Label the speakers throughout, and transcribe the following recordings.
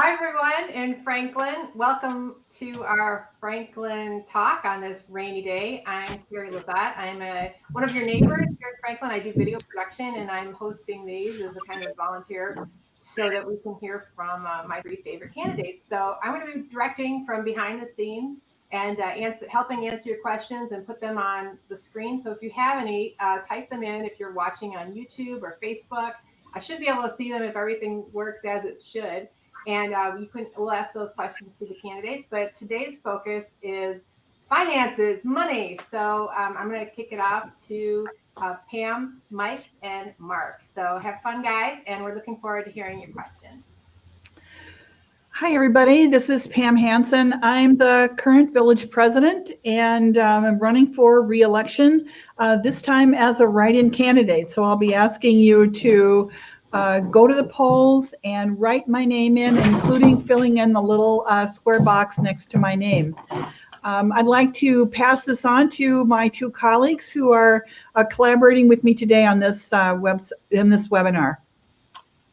Speaker 1: Hi, everyone in Franklin. Welcome to our Franklin talk on this rainy day. I'm Carrie Lazat. I'm one of your neighbors here in Franklin. I do video production, and I'm hosting these as a kind of volunteer so that we can hear from my three favorite candidates. So I'm going to be directing from behind the scenes and helping answer your questions and put them on the screen. So if you have any, type them in if you're watching on YouTube or Facebook. I should be able to see them if everything works as it should. And we'll ask those questions to the candidates. But today's focus is finances, money. So I'm going to kick it off to Pam, Mike, and Mark. So have fun, guys, and we're looking forward to hearing your questions.
Speaker 2: Hi, everybody. This is Pam Hansen. I'm the current village president, and I'm running for re-election, this time as a write-in candidate. So I'll be asking you to go to the polls and write my name in, including filling in the little square box next to my name. I'd like to pass this on to my two colleagues who are collaborating with me today on this webinar.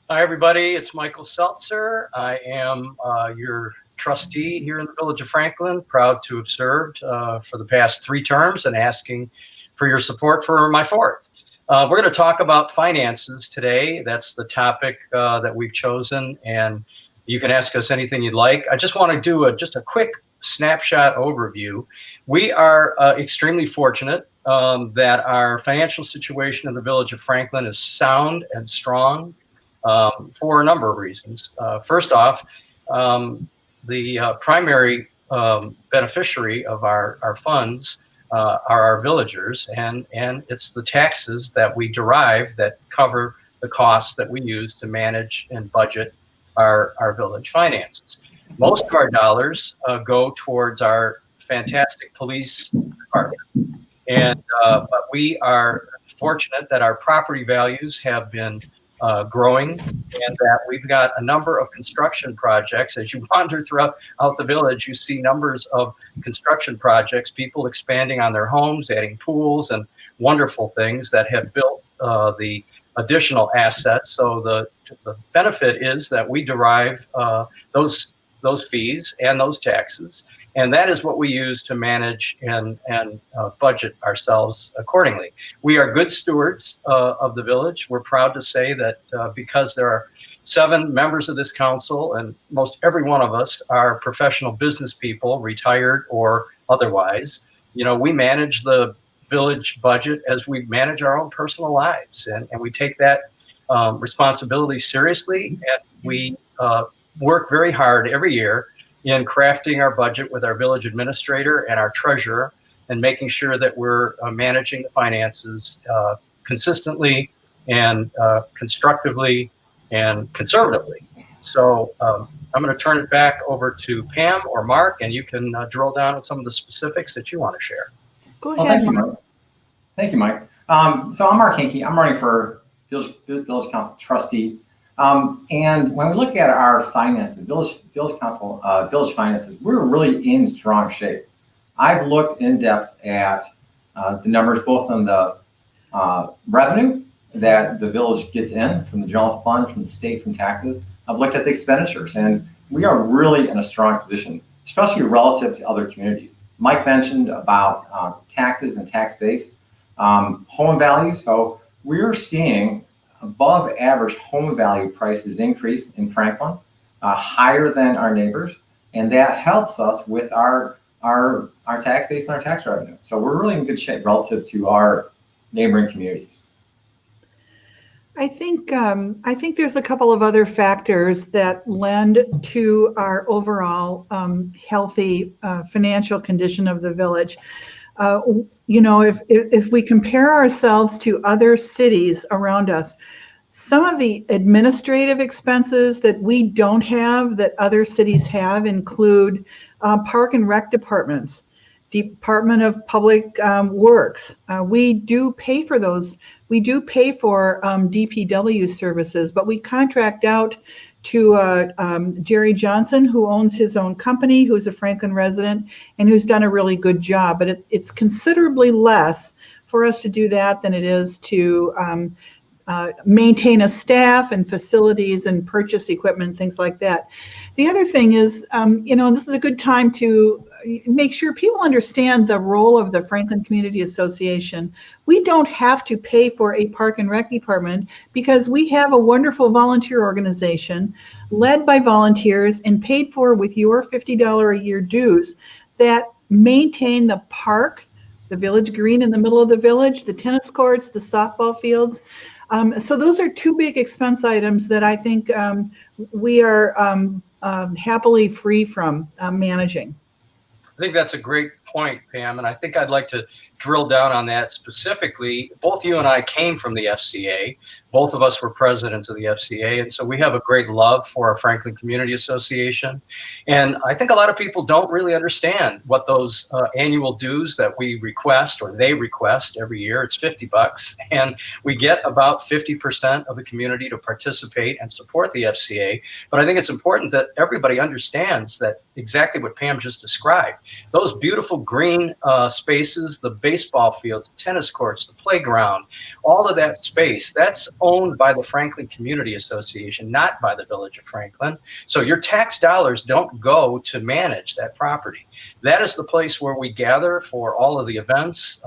Speaker 3: Hi, everybody. It's Michael Seltzer. I am your trustee here in the Village of Franklin. Proud to have served for the past 3 terms and asking for your support for my 4th. We're going to talk about finances today. That's the topic that we've chosen, and you can ask us anything you'd like. I just want to do just a quick snapshot overview. We are extremely fortunate that our financial situation in the Village of Franklin is sound and strong for a number of reasons. First off, the primary beneficiary of our funds are our villagers, and it's the taxes that we derive that cover the costs that we use to manage and budget our village finances. Most of our dollars go towards our fantastic police department, and but we are fortunate that our property values have been growing, and that we've got a number of construction projects. As you wander throughout the village, you see numbers of construction projects, people expanding on their homes, adding pools and wonderful things that have built the additional assets. So the benefit is that we derive those fees and those taxes, and that is what we use to manage and budget ourselves accordingly. We are good stewards of the village. We're proud to say that because there are 7 members of this council, and most every one of us are professional business people, retired or otherwise, we manage the village budget as we manage our own personal lives. And we take that responsibility seriously, and we work very hard every year in crafting our budget with our village administrator and our treasurer, and making sure that we're managing the finances consistently and constructively and conservatively. So I'm going to turn it back over to Pam or Mark, and you can drill down on some of the specifics that you want to share.
Speaker 2: Go ahead.
Speaker 4: Thank you, Mike. Thank you, Mike. So I'm Mark Hanke. I'm running for Village Council trustee. And when we look at our finances, village council, village finances, we're really in strong shape. I've looked in depth at the numbers, both on the revenue that the village gets in from the general fund, from the state, from taxes. I've looked at the expenditures, and we are really in a strong position, especially relative to other communities. Mike mentioned about taxes and tax base, home value. So we're seeing above average home value prices increase in Franklin, higher than our neighbors, and that helps us with our tax base and our tax revenue. So we're really in good shape relative to our neighboring communities.
Speaker 2: I think there's a couple of other factors that lend to our overall healthy financial condition of the village. If we compare ourselves to other cities around us, some of the administrative expenses that we don't have that other cities have include park and rec departments, Department of Public Works. We do pay for those. We do pay for DPW services, but we contract out to Jerry Johnson, who owns his own company, who's a Franklin resident, and who's done a really good job. But it's considerably less for us to do that than it is to maintain a staff and facilities and purchase equipment, things like that. The other thing is, this is a good time to make sure people understand the role of the Franklin Community Association. We don't have to pay for a park and rec department because we have a wonderful volunteer organization led by volunteers and paid for with your $50 a year dues that maintain the park, the village green in the middle of the village, the tennis courts, the softball fields. So those are two big expense items that I think we are happily free from managing.
Speaker 3: I think that's a great point, Pam, and I think I'd like to drill down on that specifically. Both you and I came from the FCA. Both of us were presidents of the FCA, and so we have a great love for our Franklin Community Association. And I think a lot of people don't really understand what those annual dues that we request, or they request every year. It's $50, and we get about 50% of the community to participate and support the FCA. But I think it's important that everybody understands that exactly what Pam just described. Those beautiful green spaces, the baseball fields, tennis courts, the playground, all of that space, that's owned by the Franklin Community Association, not by the Village of Franklin. So your tax dollars don't go to manage that property. That is the place where we gather for all of the events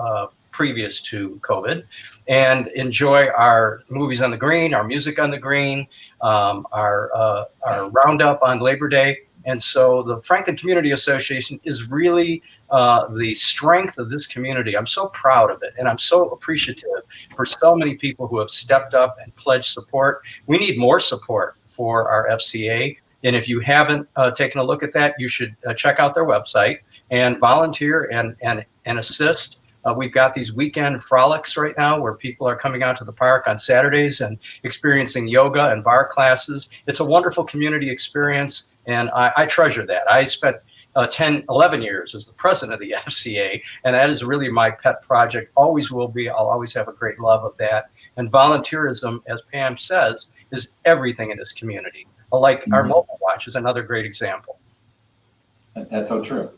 Speaker 3: previous to COVID and enjoy our movies on the green, our music on the green, our roundup on Labor Day. And so the Franklin Community Association is really the strength of this community. I'm so proud of it, and I'm so appreciative for so many people who have stepped up and pledged support. We need more support for our FCA, and if you haven't taken a look at that, you should check out their website and volunteer and assist. We've got these weekend frolics right now where people are coming out to the park on Saturdays and experiencing yoga and bar classes. It's a wonderful community experience, and I treasure that. I spent 11 years as the president of the FCA, and that is really my pet project, always will be. I'll always have a great love of that. And volunteerism, as Pam says, is everything in this community. Like our mobile watch is another great example.
Speaker 4: That's so true.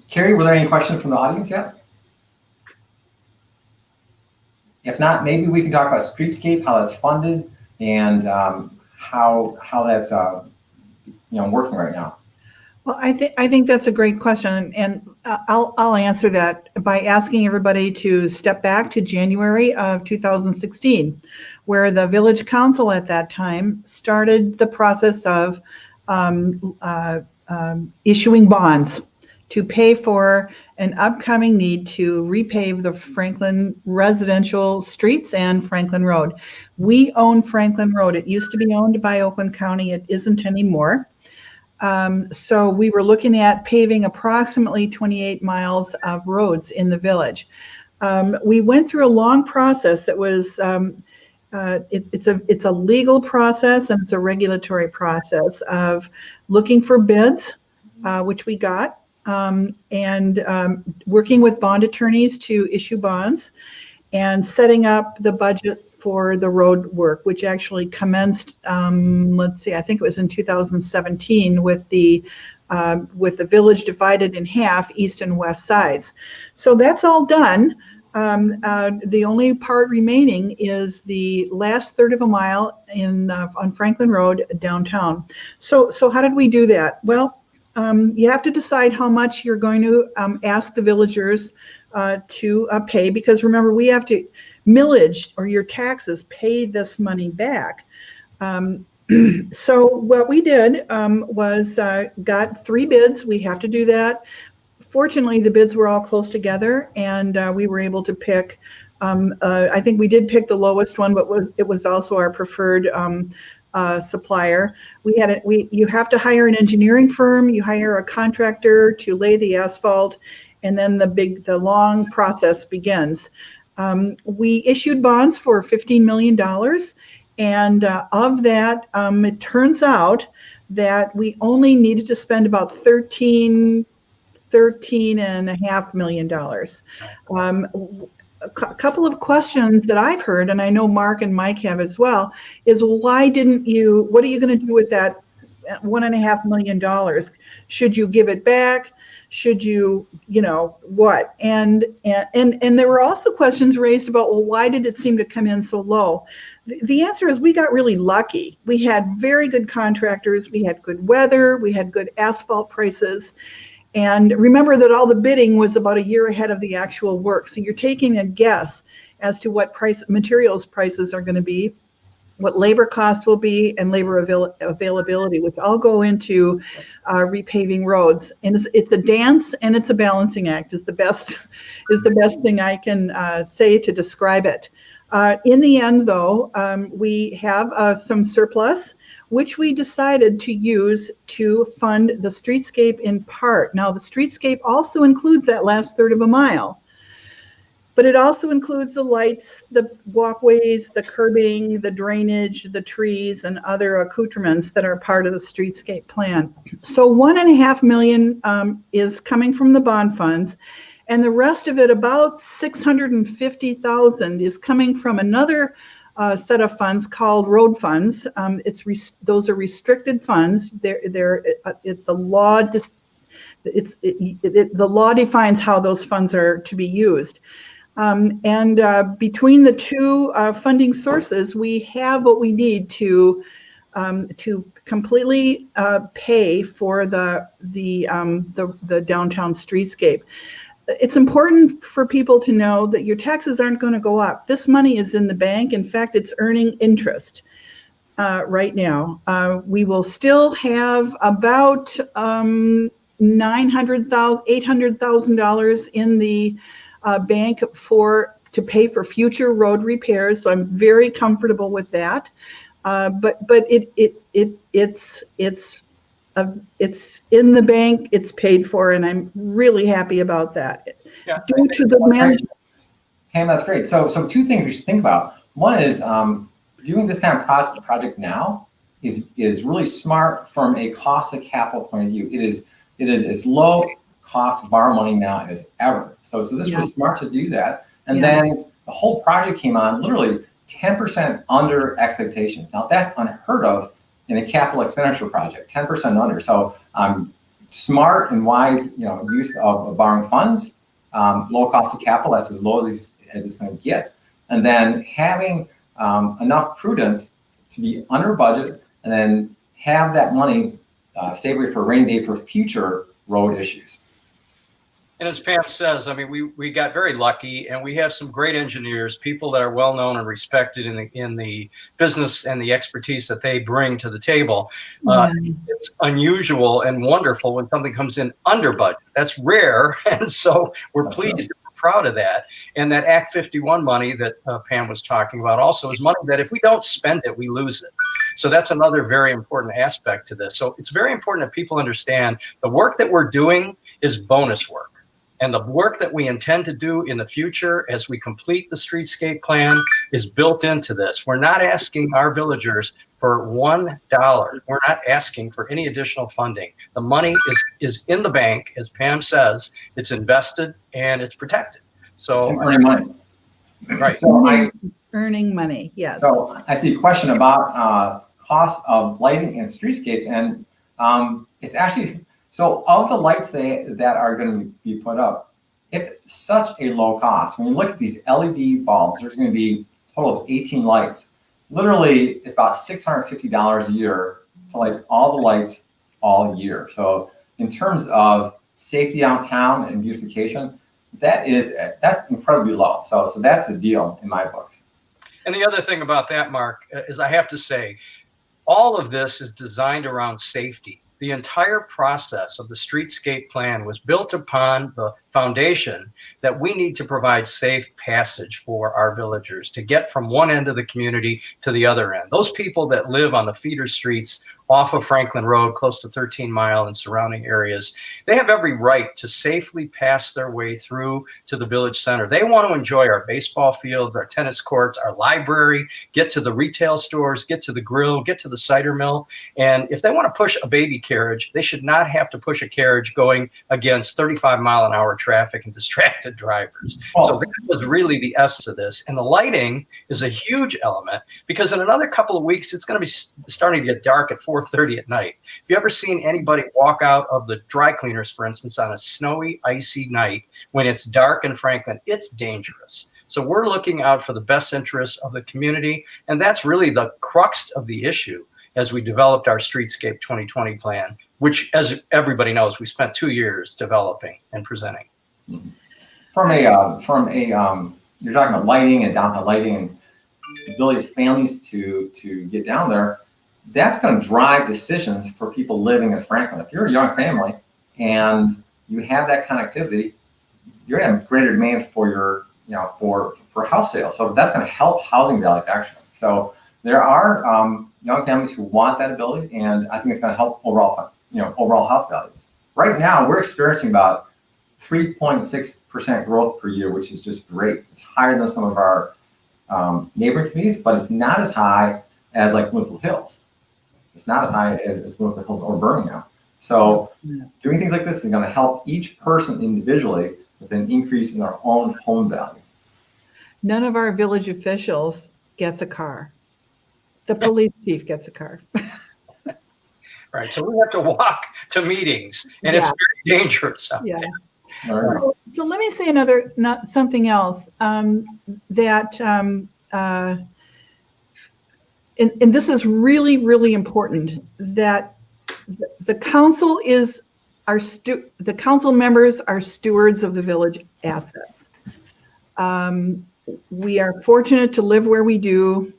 Speaker 4: Carrie, were there any questions from the audience yet? If not, maybe we can talk about Streetscape, how that's funded, and how that's working right now.
Speaker 2: Well, I think that's a great question, and I'll answer that by asking everybody to step back to January of 2016, where the village council at that time started the process of issuing bonds to pay for an upcoming need to repave the Franklin residential streets and Franklin Road. We own Franklin Road. It used to be owned by Oakland County. It isn't anymore. So we were looking at paving approximately 28 miles of roads in the village. We went through a long process that was, it's a legal process and it's a regulatory process of looking for bids, which we got, and working with bond attorneys to issue bonds and setting up the budget for the road work, which actually commenced, I think it was in 2017 with the village divided in half, east and west sides. So that's all done. The only part remaining is the last third of a mile on Franklin Road downtown. So how did we do that? Well, you have to decide how much you're going to ask the villagers to pay, because remember, we have to millage, or your taxes, pay this money back. So what we did was got 3 bids. We have to do that. Fortunately, the bids were all close together, and we were able to pick, I think we did pick the lowest one, but it was also our preferred supplier. You have to hire an engineering firm, you hire a contractor to lay the asphalt, and then the long process begins. We issued bonds for $15 million, and of that, it turns out that we only needed to spend about $13.5 million. A couple of questions that I've heard, and I know Mark and Mike have as well, is what are you going to do with that $1.5 million. Should you give it back? Should you, what? And there were also questions raised about, well, why did it seem to come in so low? The answer is we got really lucky. We had very good contractors. We had good weather. We had good asphalt prices. And remember that all the bidding was about a year ahead of the actual work. So you're taking a guess as to what materials prices are going to be, what labor costs will be, and labor availability, which all go into repaving roads. And it's a dance and it's a balancing act is the best thing I can say to describe it. In the end, though, we have some surplus, which we decided to use to fund the streetscape in part. Now, the streetscape also includes that last third of a mile, but it also includes the lights, the walkways, the curbing, the drainage, the trees, and other accoutrements that are part of the streetscape plan. So $1.5 million is coming from the bond funds, and the rest of it, about $650,000, is coming from another set of funds called road funds. Those are restricted funds. The law defines how those funds are to be used. Between the two funding sources, we have what we need to completely pay for the downtown streetscape. It's important for people to know that your taxes aren't going to go up. This money is in the bank. In fact, it's earning interest right now. We will still have about $800,000 in the bank to pay for future road repairs. So I'm very comfortable with that. But it's in the bank, it's paid for, and I'm really happy about that.
Speaker 3: Yeah.
Speaker 2: Due to the management.
Speaker 4: Pam, that's great. So two things we should think about. One is doing this kind of project now is really smart from a cost of capital point of view. It is as low cost to borrow money now as ever. So this was smart to do that. And then the whole project came on literally 10% under expectations. Now that's unheard of in a capital expenditure project, 10% under. So smart and wise, use of borrowing funds, low cost of capital, that's as low as it's going to get. And then having enough prudence to be under budget, and then have that money saved away for a rainy day for future road issues.
Speaker 3: And as Pam says, I mean, we got very lucky, and we have some great engineers, people that are well known and respected in the business and the expertise that they bring to the table. It's unusual and wonderful when something comes in under budget. That's rare, and so we're pleased. Proud of that. And that Act 51 money that Pam was talking about also is money that if we don't spend it, we lose it. So that's another very important aspect to this. So it's very important that people understand the work that we're doing is bonus work. And the work that we intend to do in the future as we complete the streetscape plan is built into this. We're not asking our villagers for $1. We're not asking for any additional funding. The money is in the bank, as Pam says. It's invested and it's protected. So
Speaker 4: earning money.
Speaker 3: Right.
Speaker 4: So
Speaker 2: earning money, yes.
Speaker 4: So I see a question about cost of lighting and streetscapes, and it's actually, so of the lights that are going to be put up, it's such a low cost. When you look at these LED bulbs, there's going to be a total of 18 lights. Literally, it's about $650 a year to light all the lights all year. So in terms of safety downtown and beautification, that's incredibly low. So that's a deal in my books.
Speaker 3: And the other thing about that, Mark, is I have to say, all of this is designed around safety. The entire process of the streetscape plan was built upon the foundation that we need to provide safe passage for our villagers to get from one end of the community to the other end. Those people that live on the feeder streets off of Franklin Road, close to 13 Mile and surrounding areas, they have every right to safely pass their way through to the village center. They want to enjoy our baseball fields, our tennis courts, our library, get to the retail stores, get to the grill, get to the cider mill. And if they want to push a baby carriage, they should not have to push a carriage going against 35-mile-an-hour traffic and distracted drivers.
Speaker 4: Oh.
Speaker 3: So that was really the essence of this. And the lighting is a huge element, because in another couple of weeks, it's going to be starting to get dark at 4:30 at night. If you ever seen anybody walk out of the dry cleaners, for instance, on a snowy, icy night when it's dark in Franklin, it's dangerous. So we're looking out for the best interests of the community. And that's really the crux of the issue as we developed our Streetscape 2020 plan, which, as everybody knows, we spent 2 years developing and presenting.
Speaker 4: From a you're talking about lighting and downtown lighting and the ability of families to get down there. That's going to drive decisions for people living in Franklin. If you're a young family and you have that connectivity, you're going to have greater demand for your, for house sales. So that's going to help housing values actually. So there are young families who want that ability, and I think it's going to help overall house values. Right now, we're experiencing about 3.6% growth per year, which is just great. It's higher than some of our neighboring communities, but it's not as high as like Bloomfield Hills. It's not as high as Bloomfield Hills or Birmingham. So doing things like this is going to help each person individually with an increase in their own home value.
Speaker 2: None of our village officials gets a car. The police chief gets a car.
Speaker 3: Right. So we have to walk to meetings, and it's very dangerous out there.
Speaker 4: Right.
Speaker 2: So let me say something else and this is really, really important, that the council is the council members are stewards of the village assets. We are fortunate to live where we do,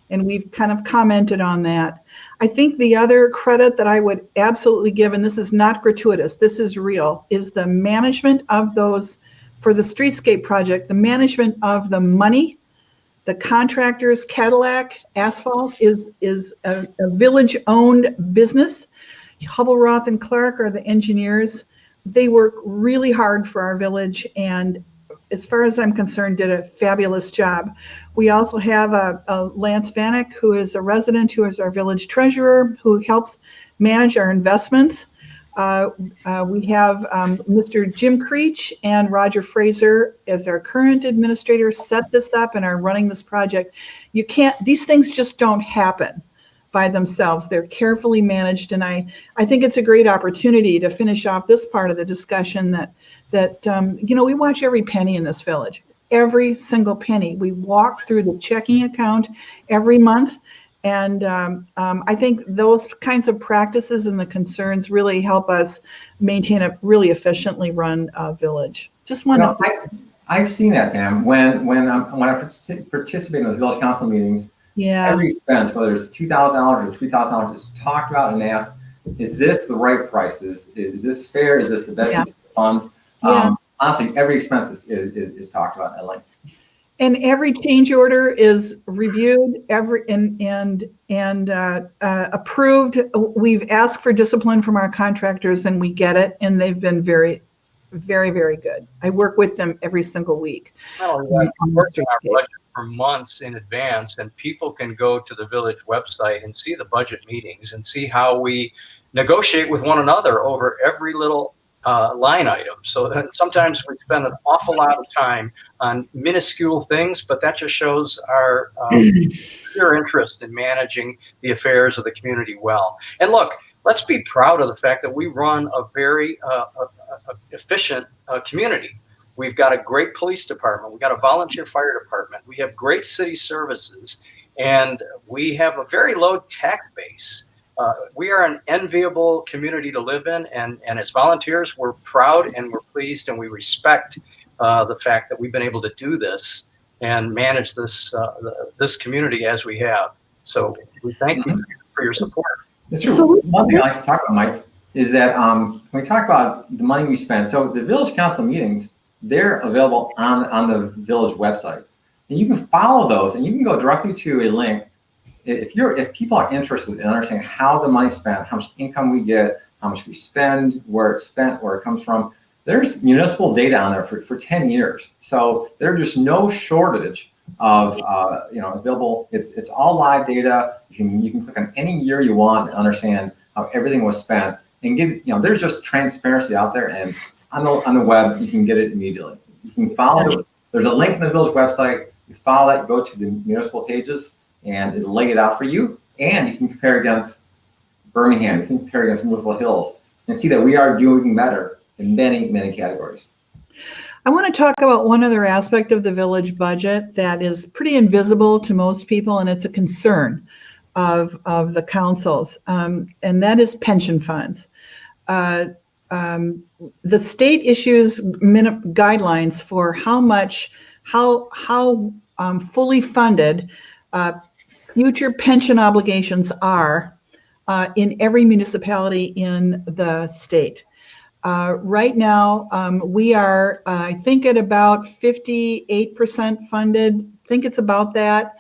Speaker 2: and we've kind of commented on that. I think the other credit that I would absolutely give, and this is not gratuitous, this is real, is the management of those, for the Streetscape project, the management of the money. The contractors, Cadillac Asphalt is a village-owned business. Hubble-Roth and Clark are the engineers. They work really hard for our village, and as far as I'm concerned, did a fabulous job. We also have a Lance Vanek, who is a resident, who is our village treasurer, who helps manage our investments. We have Mr. Jim Creech and Roger Fraser as our current administrators set this up and are running this project. These things just don't happen by themselves. They're carefully managed, and I think it's a great opportunity to finish off this part of the discussion that we watch every penny in this village, every single penny. We walk through the checking account every month, and I think those kinds of practices and the concerns really help us maintain a really efficiently run village. Just want to.
Speaker 4: I've seen that, Pam. When I participate in those village council meetings.
Speaker 2: Yeah.
Speaker 4: Every expense, whether it's $2,000 or $3,000, is talked about and asked, is this the right price? Is this fair? Is this the best use of the funds?
Speaker 2: Yeah.
Speaker 4: Honestly, every expense is talked about at length.
Speaker 2: And every change order is reviewed and approved. We've asked for discipline from our contractors, and we get it, and they've been very, very, very good. I work with them every single week.
Speaker 3: Not only that, we're working our budget for months in advance, and people can go to the village website and see the budget meetings and see how we negotiate with one another over every little line item. So that sometimes we spend an awful lot of time on minuscule things, but that just shows our clear interest in managing the affairs of the community well. And look, let's be proud of the fact that we run a very efficient community. We've got a great police department. We've got a volunteer fire department. We have great city services, and we have a very low tax base. We are an enviable community to live in, and as volunteers, we're proud and we're pleased, and we respect the fact that we've been able to do this and manage this this community as we have. So we thank you for your support.
Speaker 4: That's true. One thing I like to talk about, Mike, is that when we talk about the money we spend, so the village council meetings, they're available on the village website, and you can follow those, and you can go directly to a link. If people are interested in understanding how the money's spent, how much income we get, how much we spend, where it's spent, where it comes from, there's municipal data on there for 10 years. So there's just no shortage of available. It's all live data. You can click on any year you want and understand how everything was spent, and there's just transparency out there, and on the web. You can get it immediately. You can follow. There's a link in the village website. You follow that, go to the municipal pages, and it'll lay it out for you. And you can compare against Birmingham. You can compare against Movable Hills, and see that we are doing better in many, many categories.
Speaker 2: I want to talk about one other aspect of the village budget that is pretty invisible to most people, and it's a concern of the councils, and that is pension funds. The state issues guidelines for how fully funded future pension obligations are in every municipality in the state. Right now, we are, I think, at about 58% funded. I think it's about that.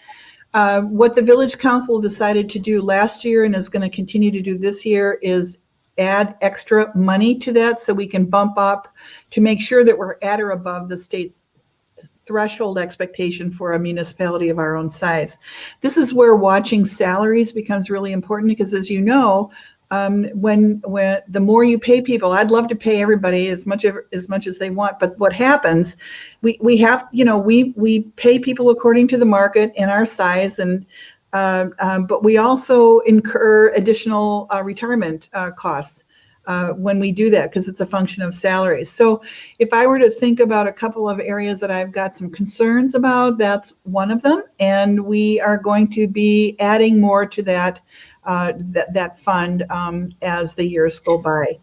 Speaker 2: What the Village Council decided to do last year and is going to continue to do this year is add extra money to that so we can bump up to make sure that we're at or above the state threshold expectation for a municipality of our own size. This is where watching salaries becomes really important because, as you know, when the more you pay people, I'd love to pay everybody as much as they want, but what happens, we have, we pay people according to the market and our size, and but we also incur additional retirement costs when we do that because it's a function of salaries. So if I were to think about a couple of areas that I've got some concerns about, that's one of them, and we are going to be adding more to that fund as the years go by.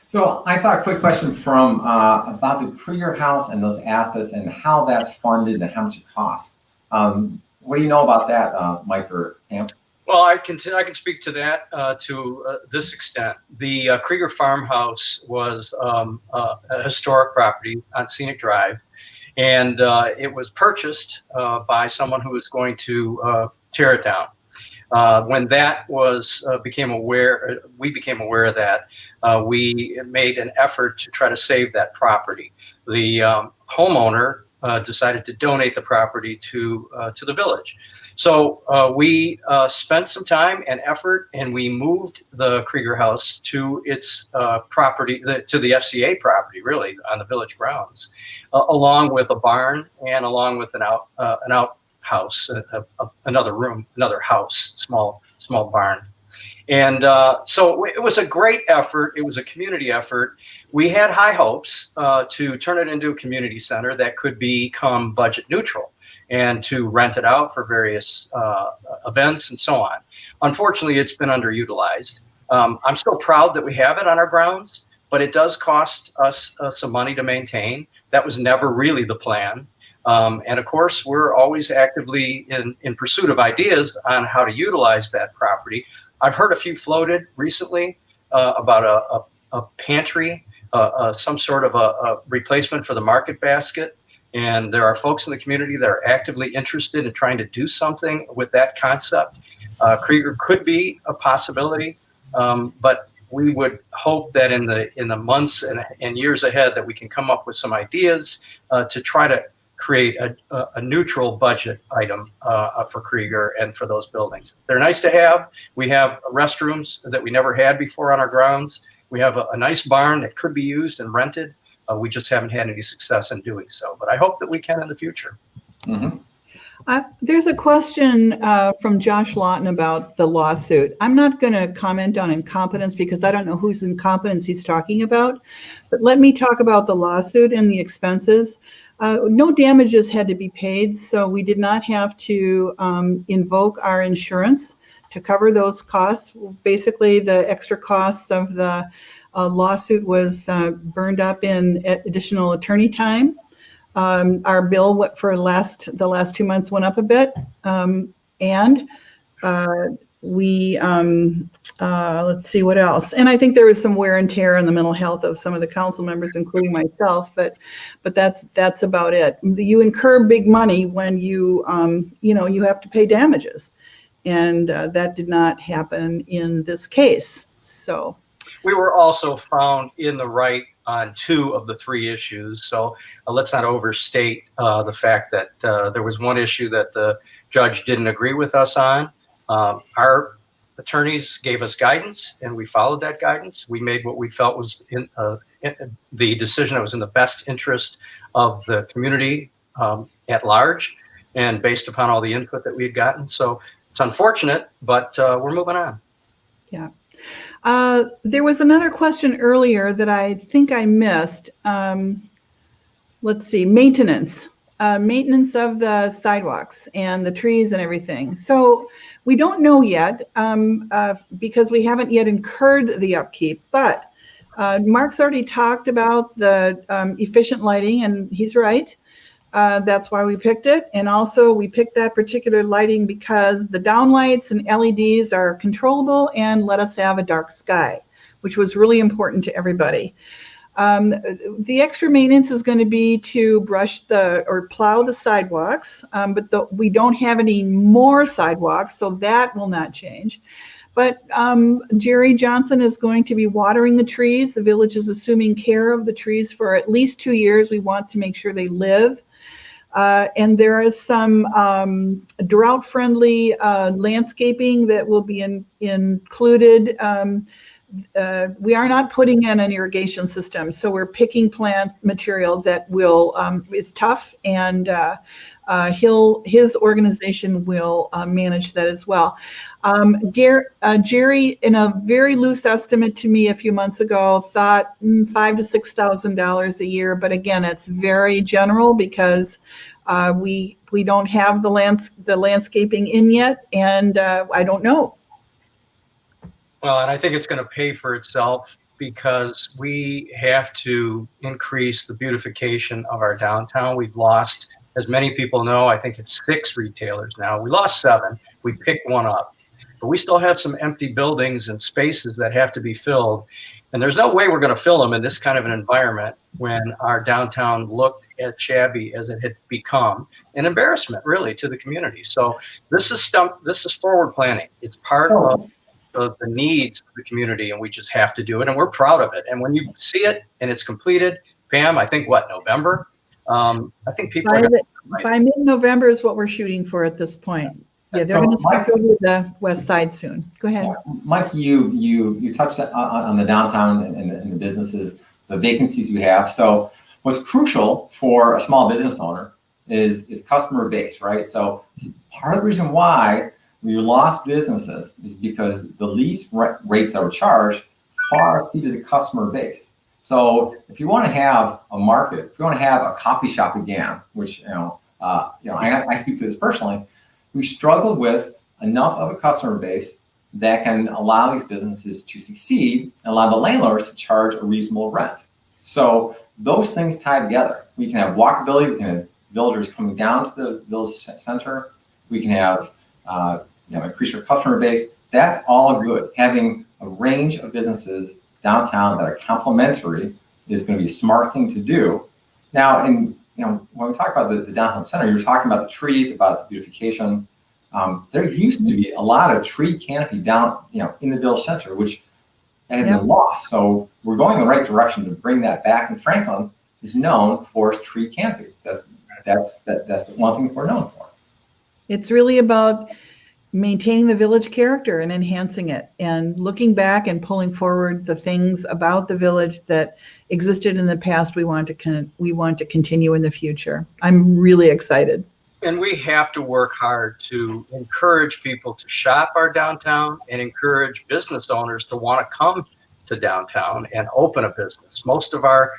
Speaker 4: So I saw a quick question from about the Krieger House and those assets and how that's funded and how much it costs. What do you know about that, Mike or Pam?
Speaker 3: Well, I can speak to that to this extent. The Krieger Farmhouse was a historic property on Scenic Drive, and it was purchased by someone who was going to tear it down. When that we became aware of that, we made an effort to try to save that property. The homeowner decided to donate the property to the village. So we spent some time and effort, and we moved the Krieger House to its property, to the FCA property, really, on the village grounds, along with a barn and along with an outhouse, another house, small barn. And so it was a great effort. It was a community effort. We had high hopes to turn it into a community center that could become budget neutral and to rent it out for various events and so on. Unfortunately, it's been underutilized. I'm still proud that we have it on our grounds, but it does cost us some money to maintain. That was never really the plan. And of course, we're always actively in pursuit of ideas on how to utilize that property. I've heard a few floated recently about a pantry, some sort of a replacement for the market basket. And there are folks in the community that are actively interested in trying to do something with that concept. Krieger could be a possibility, but we would hope that in the months and years ahead that we can come up with some ideas to try to create a neutral budget item for Krieger and for those buildings. They're nice to have. We have restrooms that we never had before on our grounds. We have a nice barn that could be used and rented. We just haven't had any success in doing so, but I hope that we can in the future.
Speaker 4: Mm-hmm.
Speaker 2: There's a question from Josh Lawton about the lawsuit. I'm not going to comment on incompetence because I don't know whose incompetence he's talking about, but let me talk about the lawsuit and the expenses. No damages had to be paid, so we did not have to invoke our insurance to cover those costs. Basically, the extra costs of the lawsuit was burned up in additional attorney time. Our bill for the last 2 months went up a bit, and we let's see what else. And I think there was some wear and tear on the mental health of some of the council members, including myself. But that's about it. You incur big money when you have to pay damages, and that did not happen in this case. So.
Speaker 3: We were also found in the right on 2 of the 3 issues. So let's not overstate the fact that there was one issue that the judge didn't agree with us on. Our attorneys gave us guidance, and we followed that guidance. We made what we felt was the decision that was in the best interest of the community at large, and based upon all the input that we had gotten. So it's unfortunate, but we're moving on.
Speaker 2: Yeah. There was another question earlier that I think I missed. Let's see, maintenance of the sidewalks and the trees and everything. So we don't know yet because we haven't yet incurred the upkeep, but Mark's already talked about the efficient lighting, and he's right. That's why we picked it. And also we picked that particular lighting because the downlights and LEDs are controllable and let us have a dark sky, which was really important to everybody. The extra maintenance is going to be to brush or plow the sidewalks, but we don't have any more sidewalks, so that will not change. But Jerry Johnson is going to be watering the trees. The village is assuming care of the trees for at least 2 years. We want to make sure they live. And there is some drought-friendly landscaping that will be included. We are not putting in an irrigation system, so we're picking plant material that is tough, and his organization will manage that as well. Jerry, in a very loose estimate to me a few months ago, thought $5,000 to $6,000 a year, but again, it's very general because we don't have the landscaping in yet, and I don't know.
Speaker 3: Well, and I think it's going to pay for itself because we have to increase the beautification of our downtown. We've lost, as many people know, I think it's 6 retailers now. We lost 7. We picked 1 up. But we still have some empty buildings and spaces that have to be filled. And there's no way we're going to fill them in this kind of an environment when our downtown looked as shabby as it had become, an embarrassment really to the community. So this is forward planning. It's part of the needs of the community, and we just have to do it, and we're proud of it. And when you see it and it's completed, Pam, I think November? I think people
Speaker 2: by mid-November is what we're shooting for at this point. Yeah, they're going to start over the west side soon. Go ahead.
Speaker 4: Mike, you touched on the downtown and the businesses, the vacancies we have. So what's crucial for a small business owner is customer base, right? So part of the reason why we lost businesses is because the lease rates that were charged far exceeded the customer base. So if you want to have a market, if you want to have a coffee shop again, which I speak to this personally, we struggle with enough of a customer base that can allow these businesses to succeed and allow the landlords to charge a reasonable rent. So those things tie together. We can have walkability, we can have villagers coming down to the village center, we can have increase our customer base. That's all good. Having a range of businesses downtown that are complementary is going to be a smart thing to do. Now, when we talk about the downtown center, you're talking about the trees, about the beautification. There used to be a lot of tree canopy down, in the village center, which has been lost. So we're going in the right direction to bring that back. And Franklin is known for its tree canopy. That's one thing we're known for.
Speaker 2: It's really about maintaining the village character and enhancing it, and looking back and pulling forward the things about the village that existed in the past. We want to continue in the future. I'm really excited.
Speaker 3: And we have to work hard to encourage people to shop our downtown and encourage business owners to want to come to downtown and open a business. Most of our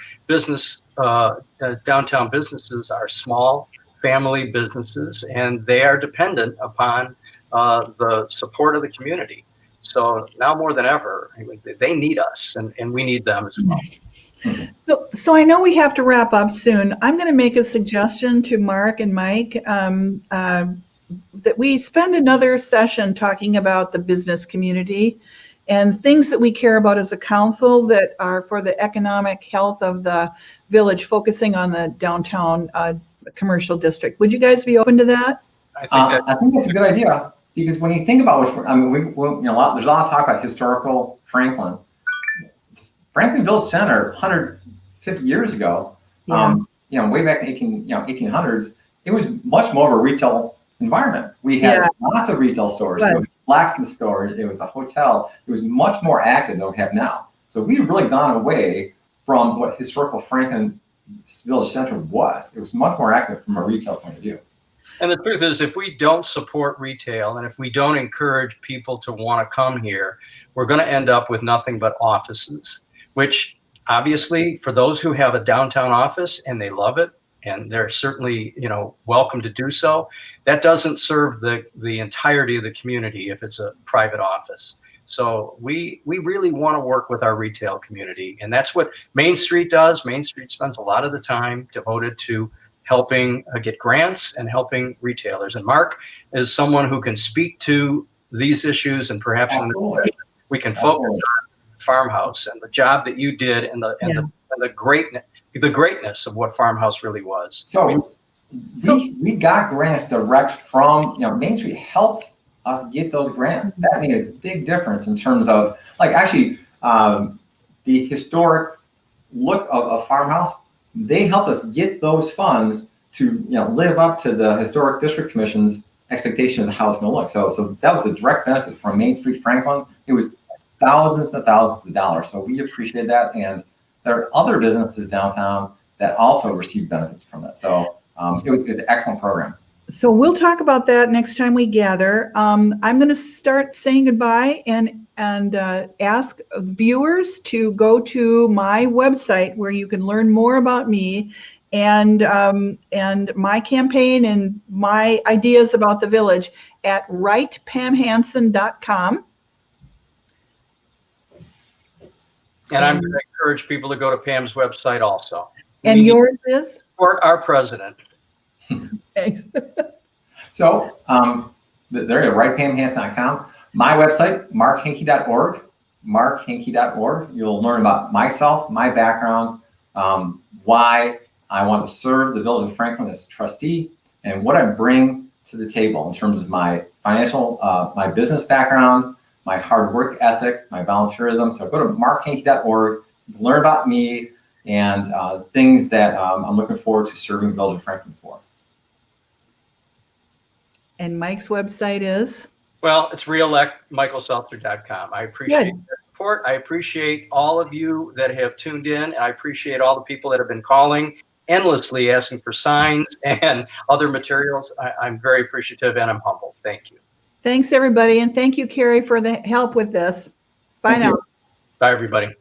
Speaker 3: downtown businesses are small family businesses, and they are dependent upon the support of the community. So now more than ever, they need us, and we need them as well.
Speaker 2: So I know we have to wrap up soon. I'm going to make a suggestion to Mark and Mike that we spend another session talking about the business community and things that we care about as a council that are for the economic health of the village, focusing on the downtown commercial district. Would you guys be open to that?
Speaker 4: I think that's a good idea, because when you think about there's a lot of talk about historical Franklin Village Center 150 years ago. Way back in 1800s, it was much more of a retail environment. We had lots of retail stores. Right. It was a blacksmith store. It was a hotel. It was much more active than we have now. So we've really gone away from what historical Franklin Village Center was. It was much more active from a retail point of view.
Speaker 3: And the truth is, if we don't support retail and if we don't encourage people to want to come here, we're going to end up with nothing but offices, which obviously for those who have a downtown office and they love it, and they're certainly, welcome to do so, that doesn't serve the entirety of the community if it's a private office. So we really want to work with our retail community, and that's what Main Street does. Main Street spends a lot of the time devoted to helping get grants and helping retailers. And Mark is someone who can speak to these issues, and perhaps in the we can focus on Farmhouse and the job that you did and the greatness of what Farmhouse really was.
Speaker 4: So we got grants direct from, Main Street helped us get those grants. That made a big difference in terms of, the historic look of Farmhouse. They helped us get those funds to, live up to the Historic District Commission's expectation of how it's going to look. So that was a direct benefit from Main Street Franklin. It was thousands and thousands of dollars. So we appreciate that. And there are other businesses downtown that also received benefits from that. So it was an excellent program.
Speaker 2: So we'll talk about that next time we gather. I'm going to start saying goodbye and ask viewers to go to my website where you can learn more about me and my campaign and my ideas about the village at writepamhansen.com.
Speaker 3: And I'm going to encourage people to go to Pam's website also.
Speaker 2: And yours is?
Speaker 3: Support our president.
Speaker 2: Thanks.
Speaker 4: So there you go, writepamhansen.com. My website, markhanke.org. Markhanke.org. You'll learn about myself, my background, why I want to serve the Village of Franklin as a trustee, and what I bring to the table in terms of my financial, my business background, my hard work ethic, my volunteerism. So go to markhanke.org, learn about me and things that I'm looking forward to serving the Village of Franklin for.
Speaker 2: And Mike's website is?
Speaker 3: Well, it's reelectmichaelseltzer.com. I appreciate your support. I appreciate all of you that have tuned in. I appreciate all the people that have been calling endlessly asking for signs and other materials. I'm very appreciative and I'm humbled. Thank you.
Speaker 2: Thanks, everybody. And thank you, Carrie, for the help with this. Bye now.
Speaker 3: Bye, everybody.